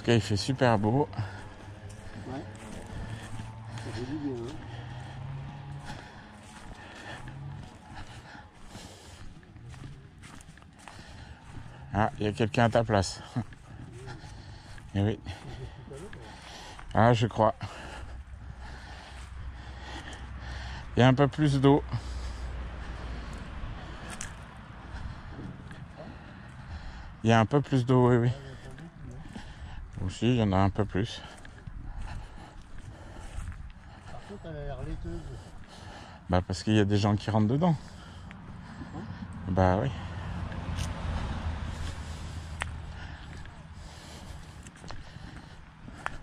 cas, il fait super beau. Ouais. Ça fait du bien, hein. Ah, il y a quelqu'un à ta place. Eh oui. Ah, je crois. Il y a un peu plus d'eau. Il y a un peu plus d'eau, oui, oui. Aussi, il y en a un peu plus. Par contre, elle a l'air laiteuse. Bah, parce qu'il y a des gens qui rentrent dedans. Hein? Bah oui.